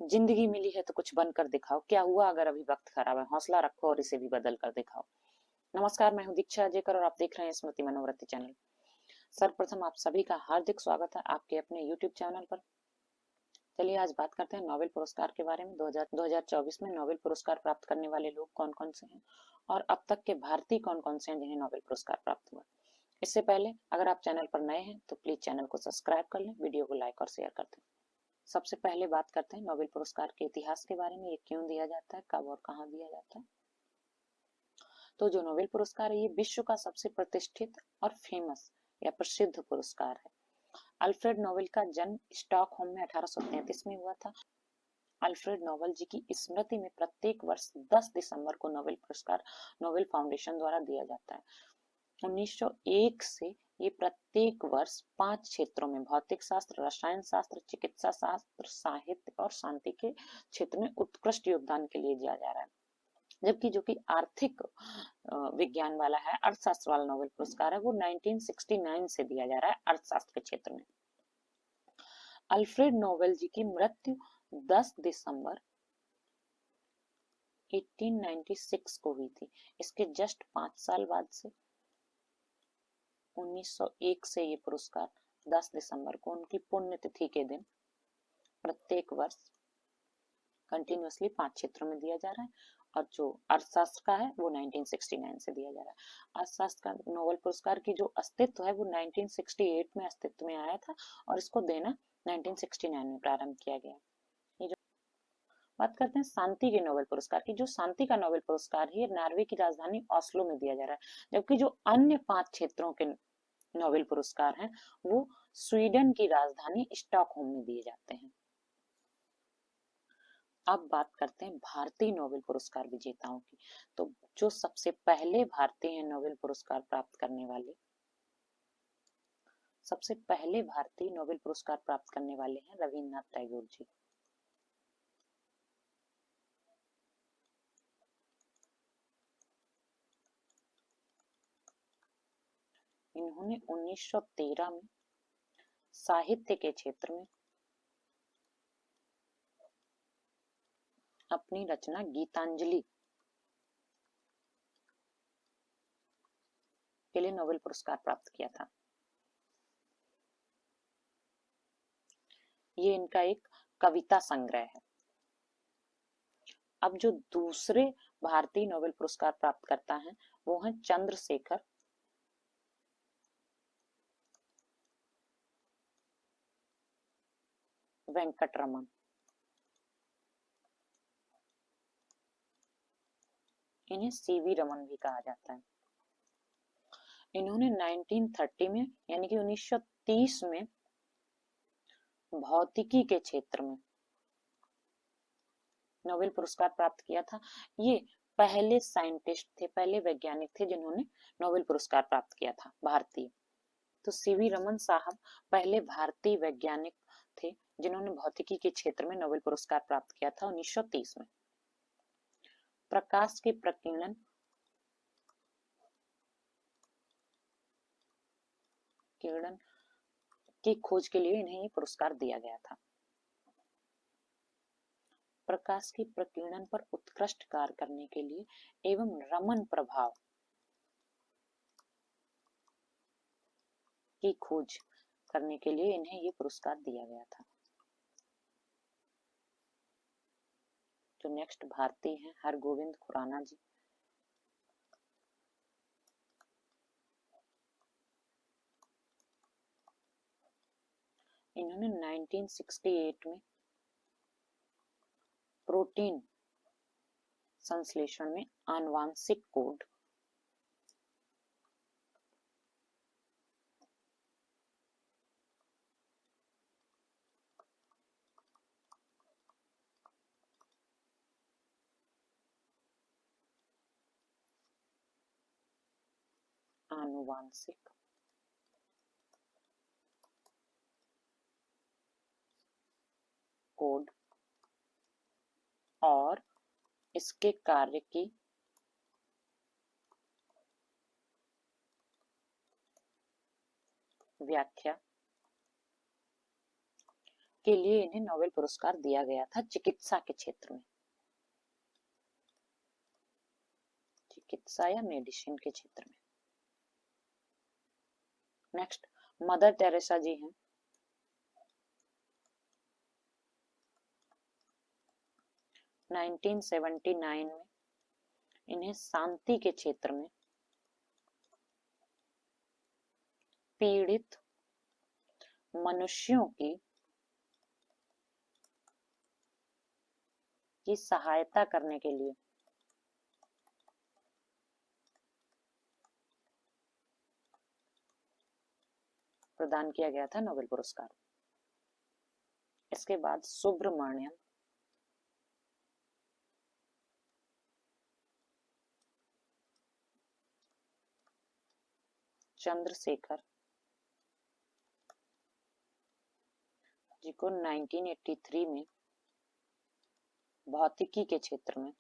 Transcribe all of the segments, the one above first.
जिंदगी मिली है तो कुछ बनकर दिखाओ, क्या हुआ अगर अभी वक्त खराब है, हौसला रखो और इसे भी बदल कर दिखाओ। नमस्कार, मैं हूं दीक्षा अजयकर और आप देख रहे हैं स्मृति मनोवृत्ति चैनल। सर्वप्रथम आप सभी का हार्दिक स्वागत है आपके अपने यूट्यूब चैनल पर। चलिए आज बात करते हैं नोबेल पुरस्कार के बारे में। 2024 में नोबेल पुरस्कार प्राप्त करने वाले लोग कौन कौन से हैं और अब तक के भारतीय कौन कौन से हैं जिन्हें नोबेल पुरस्कार प्राप्त हुआ। इससे पहले अगर आप चैनल पर नए हैं तो प्लीज चैनल को सब्सक्राइब कर लें, वीडियो को लाइक और शेयर कर दें। सबसे पहले बात करते हैं नोबेल पुरस्कार के इतिहास के बारे में, ये क्यों दिया जाता है, कब और कहाँ दिया जाता है। तो जो नोबेल पुरस्कार है ये विश्व का सबसे प्रतिष्ठित और फेमस या प्रसिद्ध पुरस्कार है। अल्फ्रेड नोबेल का जन्म स्टॉकहोम में 1833 में हुआ था। अल्फ्रेड नोबेल जी की स्मृति में प्रत्येक वर्ष 10 दिसंबर को नोबेल पुरस्कार नोबेल फाउंडेशन द्वारा दिया जाता है। 1901 से ये प्रत्येक वर्ष 5 क्षेत्रों में भौतिक शास्त्र, रसायन शास्त्र, चिकित्सा शास्त्र, साहित्य और शांति के क्षेत्र में उत्कृष्ट योगदान के लिए दिया जा रहा है। जबकि जो कि आर्थिक विज्ञान वाला है, अर्थशास्त्र वाला नोबेल पुरस्कार है, वो 1969 से दिया जा रहा है अर्थशास्त्र के क्षेत्र में। अल्फ्रेड नोबेल जी की मृत्यु 10 दिसंबर 1896 को हुई थी। इसके जस्ट 5 साल बाद से 1901 से ये पुरस्कार 10 दिसंबर को उनकी पुण्यतिथि के दिन प्रत्येक वर्ष कंटिन्यूअसली 5 क्षेत्रों में दिया जा रहा है। और जो अर्थशास्त्र का है वो 1969 से दिया जा रहा है। अर्थशास्त्र का नोबेल पुरस्कार की जो अस्तित्व है वो 1968 में अस्तित्व में आया था और इसको देना 1969 में प्रारंभ किया गया। ये जो बात करते हैं शांति के नोबेल पुरस्कार की, जो शांति का नोबेल पुरस्कार है नॉर्वे की राजधानी ऑस्लो में दिया जा रहा है। जबकि जो अन्य 5 क्षेत्रों के नोबेल पुरस्कार हैं वो स्वीडन की राजधानी स्टॉकहोम में दिए जाते हैं। अब बात करते हैं भारतीय नोबेल पुरस्कार विजेताओं की। तो जो सबसे पहले भारतीय हैं नोबेल पुरस्कार प्राप्त करने वाले, सबसे पहले भारतीय नोबेल पुरस्कार प्राप्त करने वाले हैं रविन्द्रनाथ टैगोर जी। इन्होंने 1913 में साहित्य के क्षेत्र में अपनी रचना गीतांजलि के लिए नोबेल पुरस्कार प्राप्त किया था। ये इनका एक कविता संग्रह है। अब जो दूसरे भारतीय नोबेल पुरस्कार प्राप्त करता है वो है चंद्रशेखर वेंकट रमन। इन्हें सीवी रमन भी कहा जाता है। इन्होंने 1930 में यानी कि 1930 में भौतिकी के क्षेत्र में नोबेल पुरस्कार प्राप्त किया था। ये पहले साइंटिस्ट थे, पहले वैज्ञानिक थे जिन्होंने नोबेल पुरस्कार प्राप्त किया था भारतीय। तो सीवी रमन साहब पहले भारतीय वैज्ञानिक थे जिन्होंने भौतिकी के क्षेत्र में नोबेल पुरस्कार प्राप्त किया था 1930 में। प्रकाश के प्रकीर्णन किरण की खोज के लिए इन्हें ये पुरस्कार दिया गया था। प्रकाश की प्रकीर्णन पर उत्कृष्ट कार्य करने के लिए एवं रमन प्रभाव की खोज करने के लिए इन्हें ये पुरस्कार दिया गया था। जो नेक्स्ट भारतीय हैं हरगोविंद खुराना जी। इन्होंने 1968 में प्रोटीन संश्लेषण में आनुवांशिक कोड आनुवांशिक कोड और इसके कार्य की व्याख्या के लिए इन्हें नोबेल पुरस्कार दिया गया था चिकित्सा के क्षेत्र में, चिकित्सा या मेडिसिन के क्षेत्र में। नेक्स्ट मदर टेरेसा जी हैं। नाइनटीन 1979 में इन्हें शांति के क्षेत्र में पीड़ित मनुष्यों की सहायता करने के लिए प्रदान किया गया था नोबेल पुरस्कार। इसके बाद सुब्रमण्यम चंद्रशेखर जी को 1983 में भौतिकी के क्षेत्र में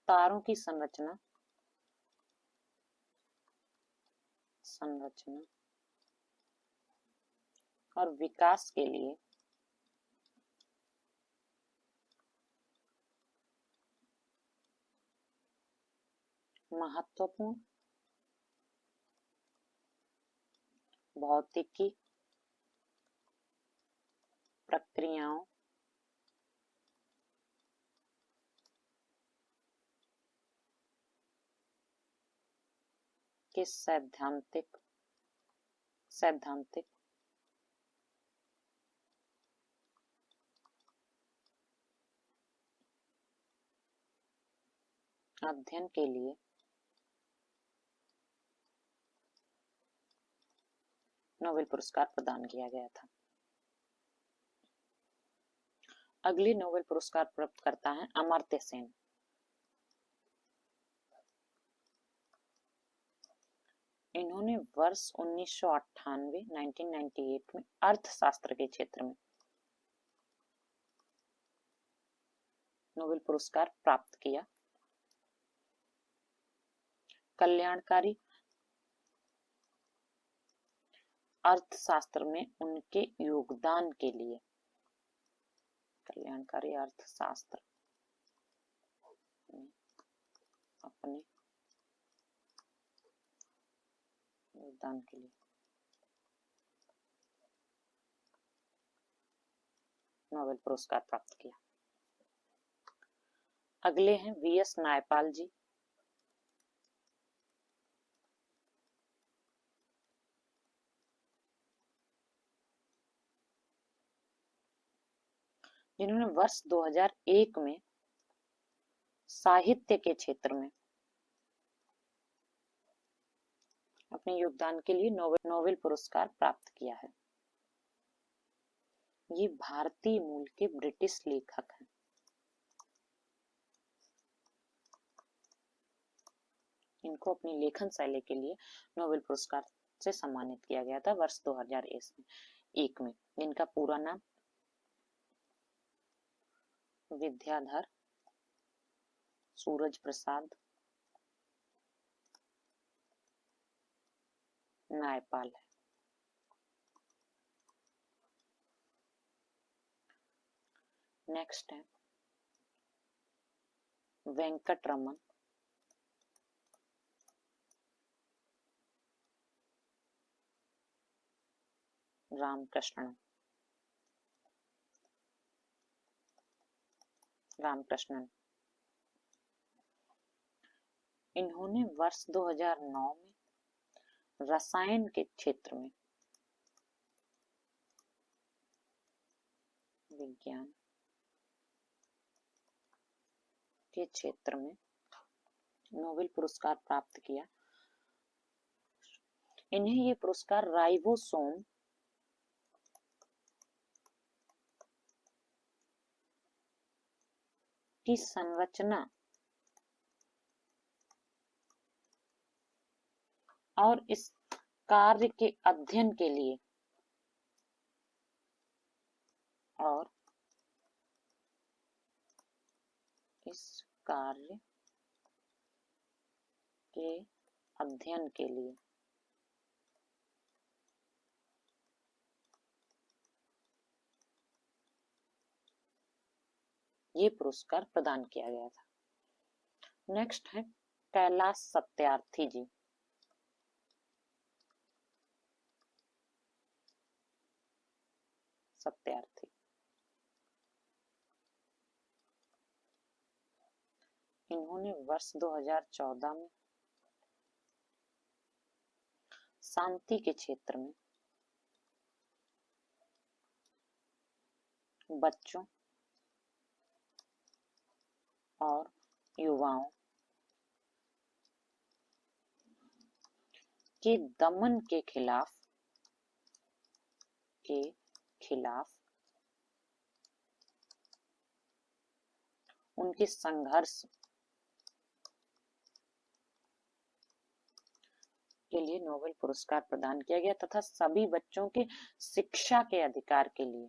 तारों की संरचना और विकास के लिए महत्वपूर्ण भौतिकी प्रक्रियाओं के सैद्धांतिक अध्ययन के लिए नोबेल पुरस्कार प्रदान किया गया था। अगली नोबेल पुरस्कार प्राप्त करता है अमर्त्य सेन। इन्होंने वर्ष 1998 में अर्थशास्त्र के क्षेत्र में नोबेल पुरस्कार प्राप्त किया। कल्याणकारी अर्थशास्त्र में उनके योगदान के लिए, कल्याणकारी अर्थशास्त्र में अपने योगदान के लिए नोबेल पुरस्कार प्राप्त किया। अगले हैं वीएस नायपाल जी। जिन्होंने वर्ष 2001 में साहित्य के क्षेत्र में अपने योगदान के लिए नोबेल पुरस्कार प्राप्त किया है। ये भारतीय मूल के ब्रिटिश लेखक हैं। इनको अपनी लेखन शैली के लिए नोबेल पुरस्कार से सम्मानित किया गया था वर्ष 2001 में। इनका पूरा नाम विद्याधर सूरज प्रसाद नायपाल है। नेक्स्ट है वेंकटरमन रामकृष्णन। इन्होंने वर्ष 2009 में रसायन के क्षेत्र में विज्ञान के क्षेत्र में नोबेल पुरस्कार प्राप्त किया। इन्हें ये पुरस्कार राइबोसोम की संरचना और इस कार्य के अध्ययन के लिए और इस कार्य के अध्ययन के लिए ये पुरस्कार प्रदान किया गया था। नेक्स्ट है कैलाश सत्यार्थी जी। सत्यार्थी इन्होंने वर्ष 2014 में शांति के क्षेत्र में बच्चों और युवाओं के दमन के खिलाफ उनके संघर्ष के लिए नोबेल पुरस्कार प्रदान किया गया तथा सभी बच्चों के शिक्षा के अधिकार के लिए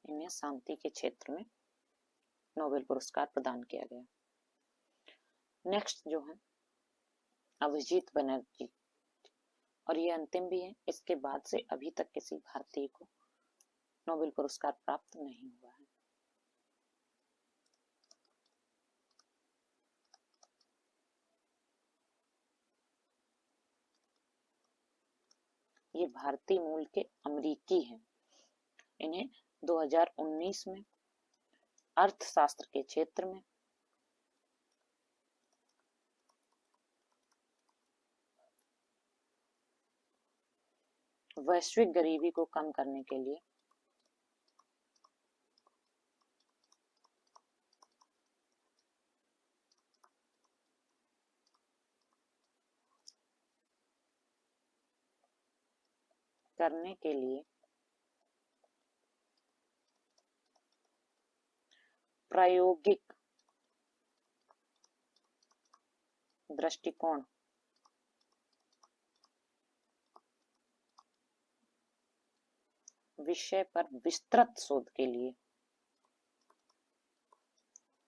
इन्हें शांति के क्षेत्र में नोबेल पुरस्कार प्रदान किया गया। नेक्स्ट जो है अभिजीत बनर्जी, और ये अंतिम भी है। इसके बाद से अभी तक किसी भारतीय को नोबेल पुरस्कार प्राप्त नहीं हुआ है। ये भारतीय मूल के अमेरिकी हैं। इन्हें 2019 में अर्थशास्त्र के क्षेत्र में वैश्विक गरीबी को कम करने के लिए प्रायोगिक दृष्टिकोण विषय पर विस्तृत शोध के लिए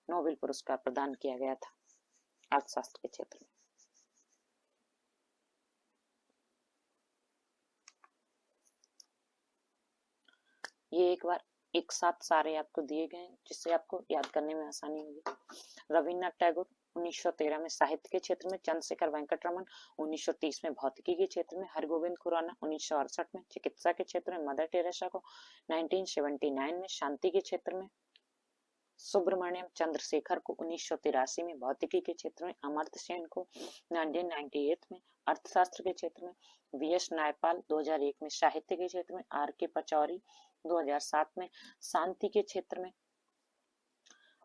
नोबेल पुरस्कार प्रदान किया गया था अर्थशास्त्र के क्षेत्र में। ये एक बार एक साथ सारे आपको दिए गए जिससे आपको याद करने में आसानी होगी। रविन्द्रनाथ टैगोर 1913 में साहित्य के क्षेत्र में, चंद्रशेखर वेंकटरमन 1930 में भौतिकी के क्षेत्र में, हरगोविंद खुराना 1968 में चिकित्सा के क्षेत्र में, मदर टेरेसा को 1979 में शांति के क्षेत्र में, सुब्रमण्यम चंद्रशेखर को 1983 में भौतिकी के क्षेत्र में, अमर्त्य सेन को 1998 में अर्थशास्त्र के क्षेत्र में, वी.एस. नायपाल 2001 में साहित्य के क्षेत्र में, आर.के. पचौरी 2007 में शांति के क्षेत्र में।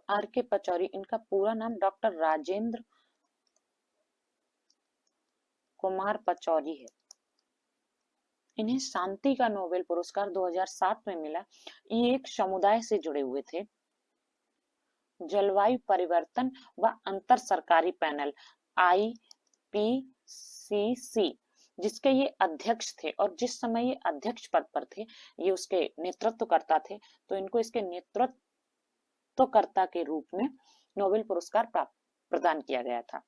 आर.के. पचौरी, इनका पूरा नाम डॉक्टर राजेंद्र कुमार पचौरी है। इन्हें शांति का नोबेल पुरस्कार 2007 में मिला। ये एक समुदाय से जुड़े हुए थे। जलवायु परिवर्तन व अंतर सरकारी पैनल IPCC जिसके ये अध्यक्ष थे, और जिस समय ये अध्यक्ष पद पर थे ये उसके नेतृत्वकर्ता थे, तो इनको इसके नेतृत्वकर्ता के रूप में नोबेल पुरस्कार प्रदान किया गया था।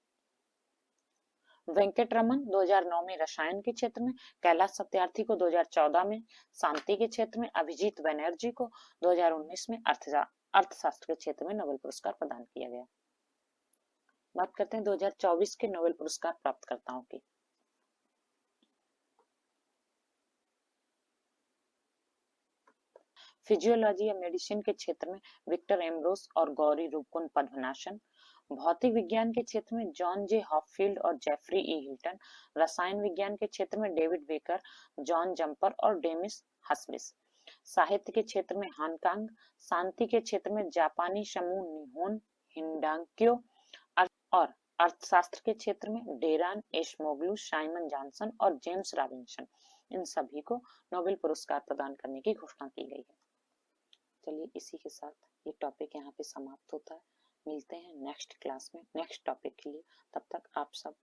वेंकटरमन 2009 में रसायन के क्षेत्र में, कैलाश सत्यार्थी को 2014 में शांति के क्षेत्र में, अभिजीत बनर्जी को 2019 में अर्थशास्त्र के क्षेत्र में नोबेल पुरस्कार प्रदान किया गया। बात करते हैं 2024 के नोबेल पुरस्कार प्राप्तकर्ताओं की। फिजियोलॉजी या मेडिसिन के क्षेत्र में विक्टर एम्ब्रोस और गौरी रूपकुंड पद्मनाशन, भौतिक विज्ञान के क्षेत्र में जॉन जे हॉपफील्ड और जेफरी ई हिल्टन, रसायन विज्ञान के क्षेत्र में डेविड बेकर, जॉन जंपर और डेमिस हस्बिस, साहित्य के क्षेत्र में हानकांग, शांति के क्षेत्र में जापानी समूह निहोन हिंडांक्यो, और अर्थशास्त्र के क्षेत्र में डेरान एशमोग्लू, साइमन जॉनसन और जेम्स रॉबिन्सन, इन सभी को नोबेल पुरस्कार प्रदान करने की घोषणा की गई है। चलिए इसी के साथ ये टॉपिक यहाँ पे समाप्त होता है। मिलते हैं नेक्स्ट क्लास में नेक्स्ट टॉपिक के लिए। तब तक आप सब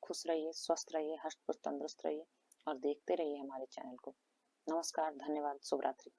खुश रहिए, स्वस्थ रहिए, हष्ट पुष्ट तंदुरुस्त रहिए और देखते रहिए हमारे चैनल को। नमस्कार, धन्यवाद, शुभ रात्रि।